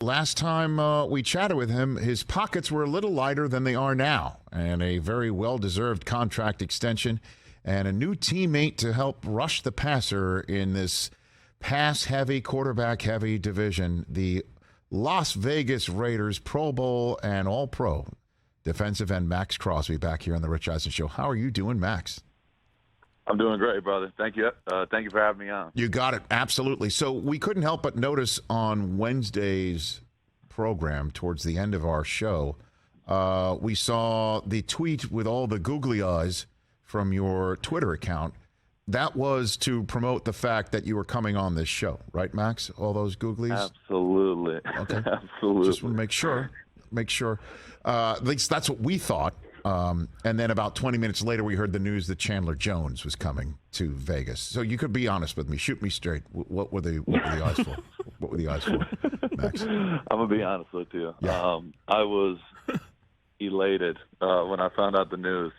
last time we chatted with him, his pockets were a little lighter than they are now, and a very well-deserved contract extension and a new teammate to help rush the passer in this pass-heavy, quarterback-heavy division. The Las Vegas Raiders Pro Bowl and All-Pro defensive end Maxx Crosby back here on the Rich Eisen Show. How are you doing, Max? I'm doing great, brother. Thank you. Thank you for having me on. You got it. Absolutely. So we couldn't help but notice on Wednesday's program, towards the end of our show, we saw the tweet with all the googly eyes from your Twitter account. That was to promote the fact that you were coming on this show, right, Max? All those googlies? Absolutely. Okay. Absolutely. Just want to make sure. At least that's what we thought. And then about 20 minutes later, we heard the news that Chandler Jones was coming to Vegas. So you could be honest with me. Shoot me straight. What were the eyes for? What were the eyes for, Max? I'm going to be honest with you. Yeah. I was elated when I found out the news.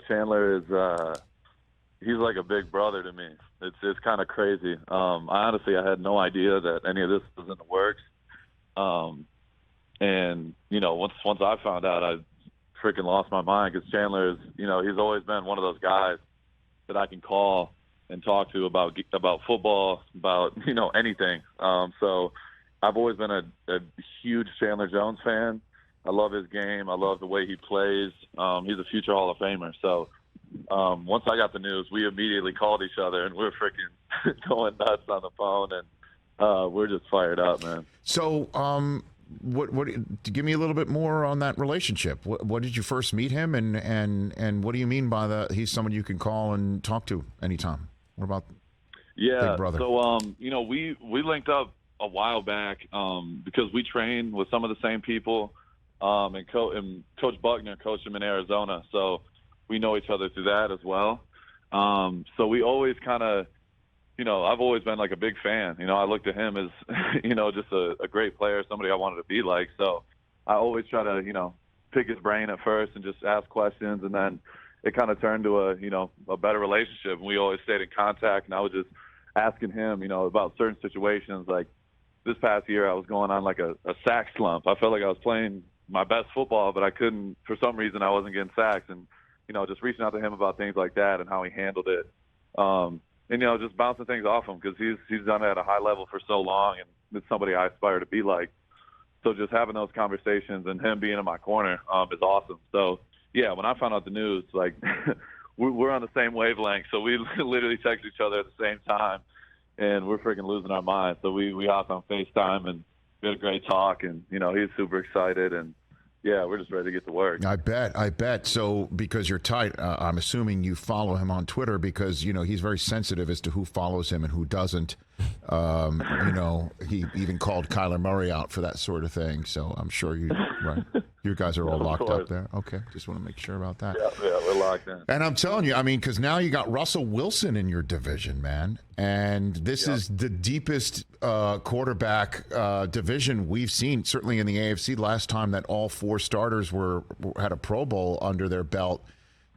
Chandler is he's like a big brother to me. It's kind of crazy. I had no idea that any of this was in the works. And once I found out, I freaking lost my mind, because Chandler is, he's always been one of those guys that I can call and talk to about football, about, anything. So I've always been a huge Chandler Jones fan. I love his game. I love the way he plays. He's a future Hall of Famer. So once I got the news, we immediately called each other, and we're freaking going nuts on the phone, and we're just fired up, man. So, what? Give me a little bit more on that relationship. What did you first meet him, and what do you mean by he's someone you can call and talk to anytime? What about Big Brother? So we linked up a while back because we train with some of the same people, and Coach Buckner coached him in Arizona, so we know each other through that as well. So we always kind of, I've always been like a big fan. I looked at him as, just a great player, somebody I wanted to be like. So I always try to, pick his brain at first and just ask questions. And then it kind of turned to a better relationship. And we always stayed in contact. And I was just asking him, about certain situations. Like this past year, I was going on like a sack slump. I felt like I was playing my best football, but I couldn't, for some reason, I wasn't getting sacks. And, just reaching out to him about things like that and how he handled it. And, just bouncing things off him, because he's done it at a high level for so long, and it's somebody I aspire to be like. So just having those conversations and him being in my corner is awesome. So, yeah, when I found out the news, like we're on the same wavelength. So we literally text each other at the same time, and we're freaking losing our minds. So we hopped on FaceTime, and we had a great talk, and, he's super excited, and yeah, we're just ready to get to work. I bet. So because you're tight, I'm assuming you follow him on Twitter, because, he's very sensitive as to who follows him and who doesn't. He even called Kyler Murray out for that sort of thing. So I'm sure you guys are all locked up there. Okay. Just want to make sure about that. Yeah, we're locked in. And I'm telling you, because now you got Russell Wilson in your division, man. And this is the deepest quarterback division we've seen, certainly in the AFC. Last time that all four starters had a Pro Bowl under their belt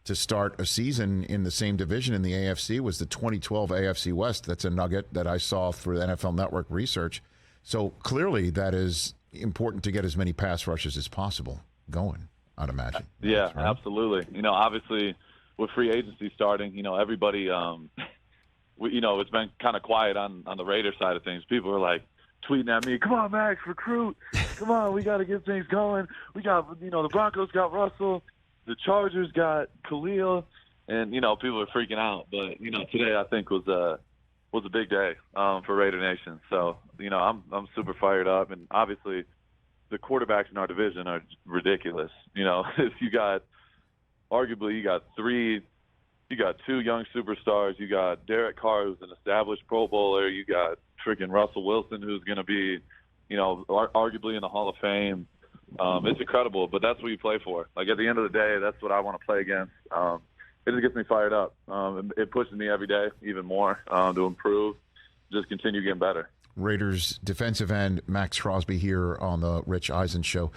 to start a season in the same division in the AFC was the 2012 AFC West. That's a nugget that I saw through the NFL Network research. So clearly that is important to get as many pass rushes as possible going, I'd imagine. Yeah, right? Absolutely. Obviously with free agency starting, everybody, it's been kind of quiet on the Raiders side of things. People are like tweeting at me, come on, Max, recruit. Come on, we got to get things going. We got, the Broncos got Russell. The Chargers got Khalil, and, people are freaking out. But, today I think was a big day for Raider Nation. So, I'm super fired up. And obviously the quarterbacks in our division are ridiculous. If you got two young superstars. You got Derek Carr, who's an established Pro Bowler. You got freaking Russell Wilson, who's going to be, arguably in the Hall of Fame. It's incredible, but that's what you play for. Like, at the end of the day, that's what I want to play against. It just gets me fired up. It pushes me every day even more to improve, just continue getting better. Raiders defensive end Maxx Crosby here on the Rich Eisen Show.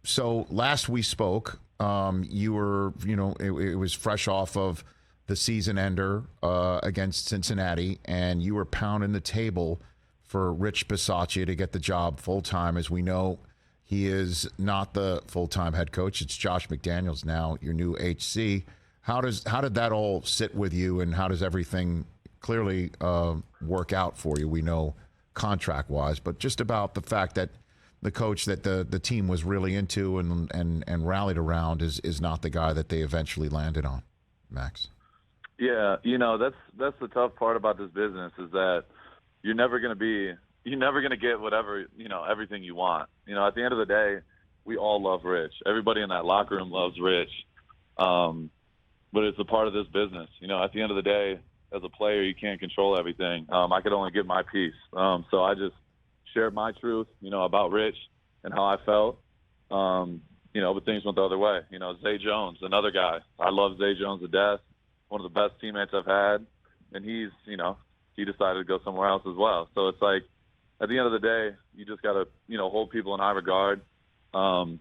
So last we spoke, you were, it was fresh off of the season ender against Cincinnati, and you were pounding the table for Rich Bisaccia to get the job full-time. As we know, he is not the full-time head coach. It's Josh McDaniels now, your new HC. How did that all sit with you, and how does everything clearly work out for you? We know contract-wise, but just about the fact that the coach that the team was really into and rallied around is not the guy that they eventually landed on, Max. Yeah, that's the tough part about this business is that you're never going to get whatever, everything you want. At the end of the day, we all love Rich. Everybody in that locker room loves Rich. But it's a part of this business. At the end of the day, as a player, you can't control everything. I could only get my piece. So I just shared my truth, about Rich and how I felt. But things went the other way. Zay Jones, another guy. I love Zay Jones to death. One of the best teammates I've had. And he decided to go somewhere else as well. So it's like, at the end of the day, you just got to, hold people in high regard and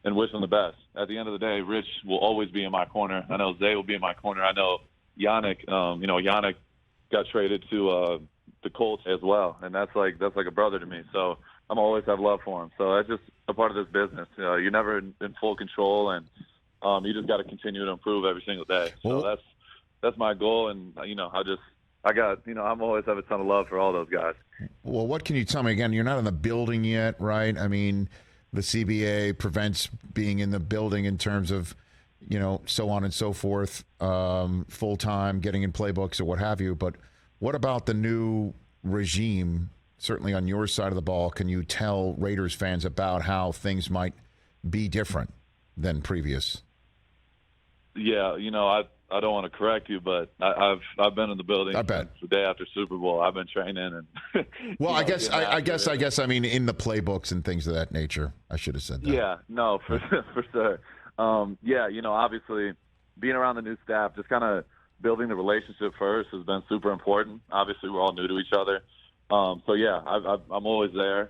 wish them the best. At the end of the day, Rich will always be in my corner. I know Zay will be in my corner. I know Yannick, Yannick got traded to the Colts as well, and that's like a brother to me. So I'm always have love for him. So that's just a part of this business. You're never in full control, and you just got to continue to improve every single day. So that's my goal, and I'm always have a ton of love for all those guys. Well, what can you tell me? Again, you're not in the building yet, right? I mean, the CBA prevents being in the building in terms of, so on and so forth, full-time, getting in playbooks or what have you. But what about the new regime, certainly on your side of the ball? Can you tell Raiders fans about how things might be different than previous? Yeah, I don't want to correct you, but I've been in the building. I bet the day after Super Bowl, I've been training and. Well, I guess I mean in the playbooks and things of that nature. I should have said that. Yeah, no, for sure. Obviously being around the new staff, just kind of building the relationship first has been super important. Obviously, we're all new to each other, so yeah, I'm always there,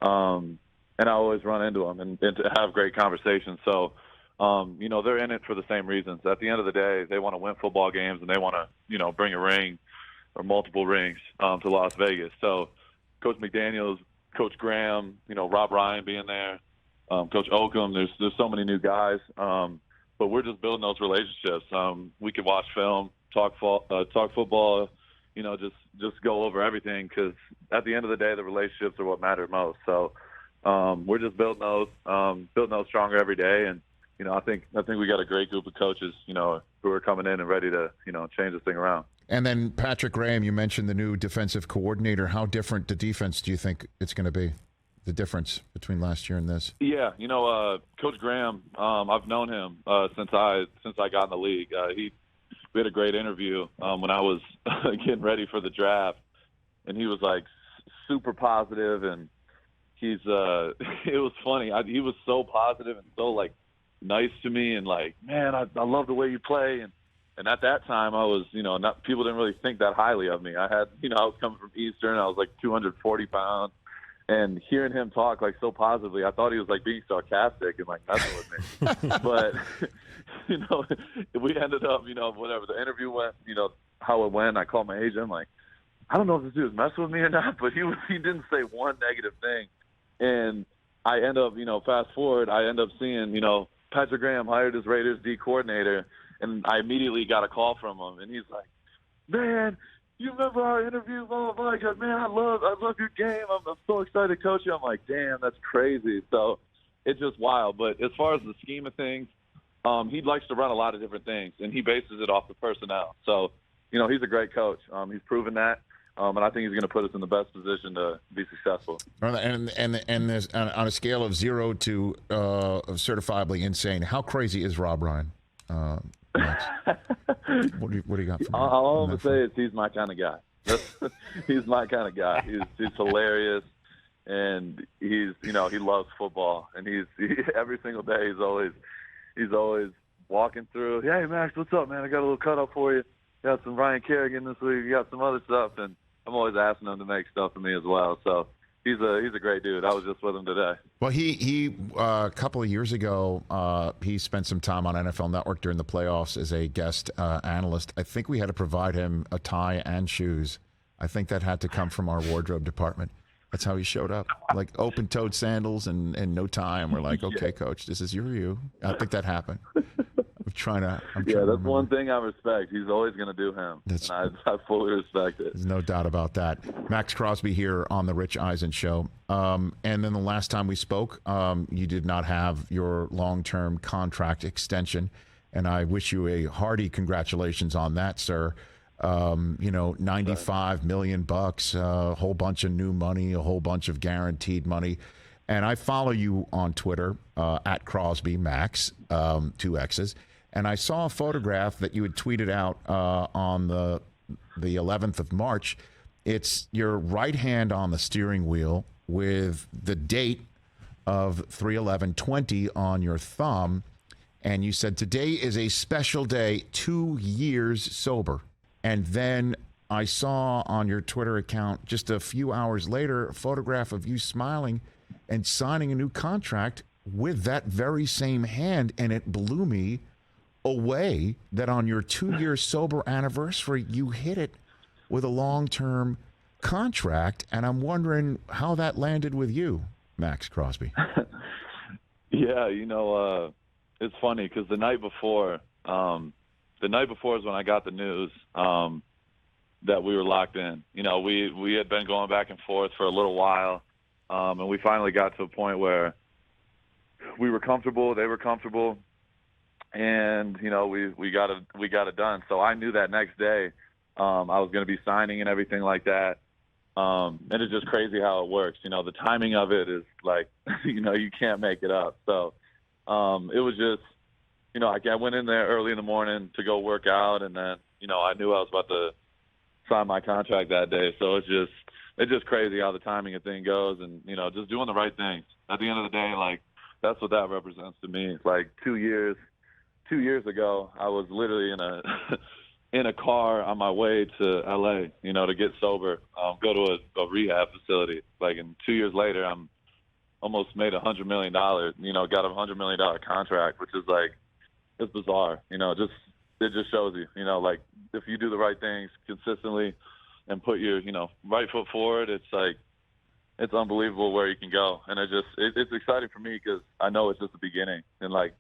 and I always run into them and to have great conversations. So. They're in it for the same reasons. At the end of the day, they want to win football games and they want to, bring a ring or multiple rings to Las Vegas. So Coach McDaniels, Coach Graham, Rob Ryan being there, Coach Oakham, there's so many new guys. But we're just building those relationships. We can watch film, talk football, just go over everything because at the end of the day, the relationships are what matter most. So we're just building those stronger every day. And, I think we got a great group of coaches, who are coming in and ready to, change this thing around. And then Patrick Graham, you mentioned the new defensive coordinator. How different the defense do you think it's going to be? The difference between last year and this? Yeah, Coach Graham, I've known him since I got in the league. We had a great interview when I was getting ready for the draft, and he was like super positive, and he's it was funny. He was so positive and so like nice to me, and like, man, I love the way you play. And at that time, I was, people didn't really think that highly of me. I had, I was coming from Eastern. I was like 240 pounds. And hearing him talk like so positively, I thought he was like being sarcastic and like messing with me. But, we ended up, whatever the interview went, how it went. I called my agent. I'm like, I don't know if this dude was messing with me or not, but he didn't say one negative thing. And I end up, fast forward, I end up seeing, Patrick Graham hired his Raiders D coordinator, and I immediately got a call from him, and he's like, "Man, you remember our interview? Blah, blah, blah." He goes, "Man, I love your game. I'm so excited to coach you." I'm like, "Damn, that's crazy." So it's just wild. But as far as the scheme of things, he likes to run a lot of different things, and he bases it off the personnel. So, he's a great coach. He's proven that. And I think he's going to put us in the best position to be successful. And there's on a scale of 0 to certifiably insane, how crazy is Rob Ryan? What do you got? All I'm going to say is he's my kind of guy. He's my kind of guy. He's hilarious, and he loves football, and every single day he's always walking through. "Hey Max, what's up, man? I got a little cut up for you. Got some Ryan Kerrigan this week. You got some other stuff," and I'm always asking him to make stuff for me as well. So he's a great dude. I was just with him today. Well, he a couple of years ago, he spent some time on NFL Network during the playoffs as a guest analyst. I think we had to provide him a tie and shoes I think that had to come from our wardrobe department. That's how he showed up, like open-toed sandals and no tie. And we're like, okay, coach, this is you. I think that happened. I'm trying to that's one thing I respect. He's always going to do him. And I fully respect it. There's no doubt about that. Maxx Crosby here on the Rich Eisen Show. And then the last time we spoke, you did not have your long-term contract extension. And I wish you a hearty congratulations on that, sir. 95 million bucks, a whole bunch of new money, a whole bunch of guaranteed money. And I follow you on Twitter, at Crosby Max, 2 X's. And I saw a photograph that you had tweeted out on the 11th of March. It's your right hand on the steering wheel with the date of 3/11/20 on your thumb. And you said, today is a special day, 2 years sober. And then I saw on your Twitter account just a few hours later a photograph of you smiling and signing a new contract with that very same hand. And it blew me away that on your 2-year sober anniversary, you hit it with a long-term contract. And I'm wondering how that landed with you, Maxx Crosby. Yeah, it's funny because the night before is when I got the news that we were locked in. We had been going back and forth for a little while, and we finally got to a point where we were comfortable, they were comfortable, and we got it done. So I knew that next day I was going to be signing and everything like that. And it's just crazy how it works. The timing of it is like you can't make it up. So it was just. I went in there early in the morning to go work out, and then, I knew I was about to sign my contract that day. So it's just crazy how the timing of thing goes, and, just doing the right things. At the end of the day, like, that's what that represents to me. Like 2 years ago, I was literally in a car on my way to LA, to get sober, go to a rehab facility. Like, and 2 years later, I'm almost made $100 million, got a $100 million contract, which is like, it's bizarre, it just shows you, like if you do the right things consistently and put your, right foot forward, it's like, it's unbelievable where you can go. And it's exciting for me because I know it's just the beginning. And like,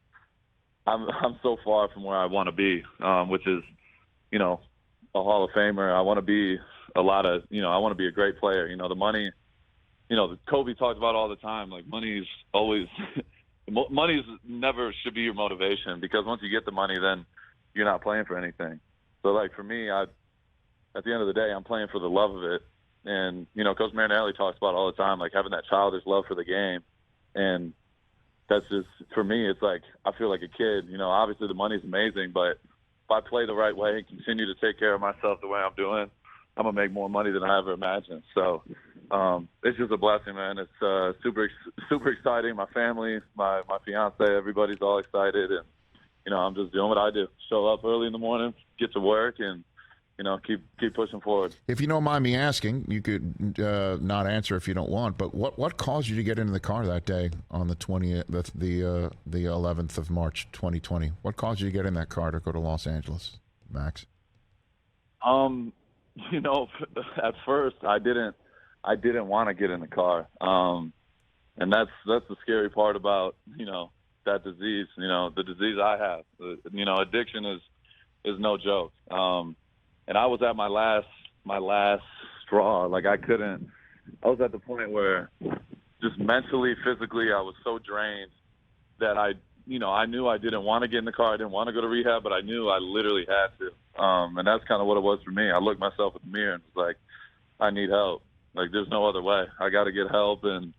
I'm so far from where I want to be, which is, a Hall of Famer. I want to be I want to be a great player. The money, Kobe talked about all the time, like money's always money never should be your motivation, because once you get the money, then you're not playing for anything. So, like, for me, at the end of the day, I'm playing for the love of it. And, Coach Marinelli talks about all the time, like, having that childish love for the game. And that's just, for me, it's like I feel like a kid. Obviously the money's amazing, but if I play the right way and continue to take care of myself the way I'm doing, I'm going to make more money than I ever imagined. So it's just a blessing, man. It's super, super exciting. My family, my fiance, everybody's all excited. And, I'm just doing what I do. Show up early in the morning, get to work, and, keep pushing forward. If you don't mind me asking, you could not answer if you don't want, but what caused you to get into the car that day on the 11th of March, 2020? What caused you to get in that car to go to Los Angeles, Max? At first I didn't want to get in the car. And that's the scary part about, that disease, the disease I have. Addiction is no joke. And I was at my last straw. Like, I was at the point where just mentally, physically, I was so drained that I knew I didn't want to get in the car. I didn't want to go to rehab, but I knew I literally had to. And that's kind of what it was for me. I looked myself in the mirror and was like, I need help. Like, there's no other way. I got to get help. And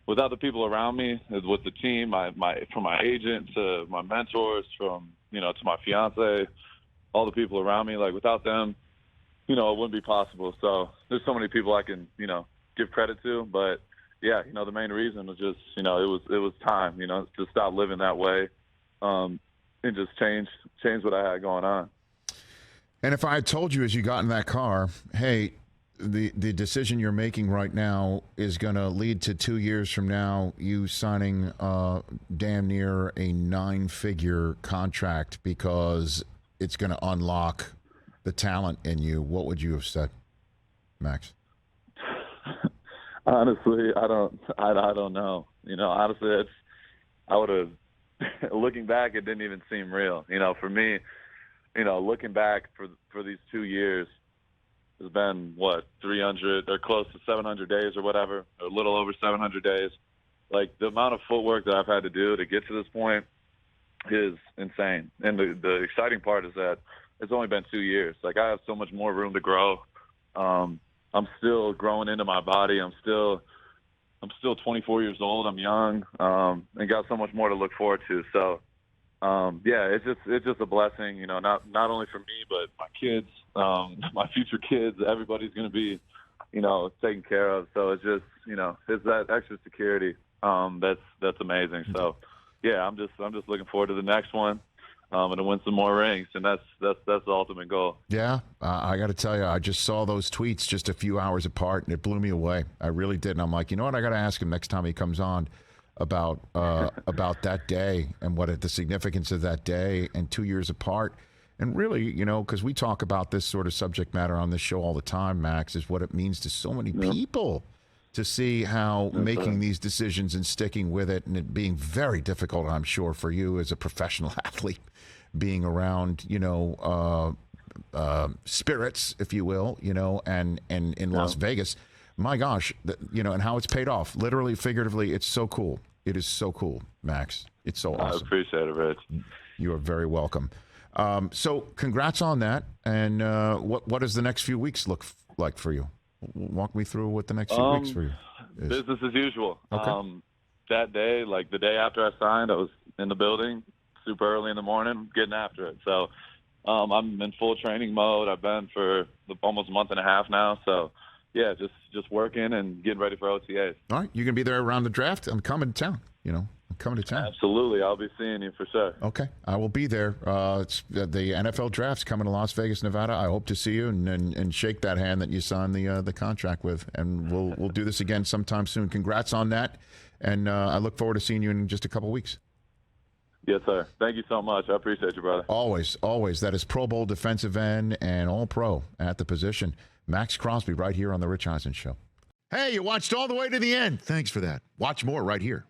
without the people around me, with the team, from my agent to my mentors, to my fiance, all the people around me, like, without them, it wouldn't be possible. So there's so many people I can, give credit to, but yeah, the main reason was just, it was time, to stop living that way, and just change what I had going on. And if I had told you as you got in that car, hey, the decision you're making right now is going to lead to 2 years from now you signing damn near a 9-figure contract because it's going to unlock the talent in you, what would you have said? Max? Honestly, I don't know. Honestly, I would have. Looking back, it didn't even seem real. For me, looking back for these 2 years, it's been 300 or close to 700 days or whatever, or a little over 700 days. Like, the amount of footwork that I've had to do to get to this point is insane. And the exciting part is that it's only been 2 years. Like, I have so much more room to grow. I'm still growing into my body. I'm still 24 years old. I'm young, and got so much more to look forward to. So, it's just a blessing, not only for me, but my kids, my future kids. Everybody's going to be, taken care of. So it's just, it's that extra security that's amazing. So, I'm just looking forward to the next one. And to win some more rings, and that's the ultimate goal. Yeah, I got to tell you, I just saw those tweets just a few hours apart, and it blew me away. I really did, and I'm like, you know what? I got to ask him next time he comes on about that day and what the significance of that day and 2 years apart, and really, because we talk about this sort of subject matter on this show all the time, Max, is what it means to so many people to see how making these decisions and sticking with it, and it being very difficult, I'm sure, for you as a professional athlete, being around, spirits, if you will, and in Las Vegas. My gosh, and how it's paid off, literally, figuratively. It's so cool. It is so cool, Max. It's so awesome. I appreciate it, Rich. You are very welcome. So congrats on that. And what does the next few weeks look like for you? Walk me through what the next few weeks for you is. Business as usual. Okay. That day, like the day after I signed, I was in the building super early in the morning getting after it. So I'm in full training mode. I've been for almost a month and a half now. So, just working and getting ready for OTAs. All right. You going to be there around the draft? I'm coming to town. I'm coming to town. Absolutely. I'll be seeing you for sure. Okay. I will be there. It's the NFL draft's coming to Las Vegas, Nevada. I hope to see you and shake that hand that you signed the contract with. And we'll do this again sometime soon. Congrats on that. And I look forward to seeing you in just a couple weeks. Yes, sir. Thank you so much. I appreciate you, brother. Always, always. That is Pro Bowl defensive end and All-Pro at the position. Maxx Crosby right here on The Rich Eisen Show. Hey, you watched all the way to the end. Thanks for that. Watch more right here.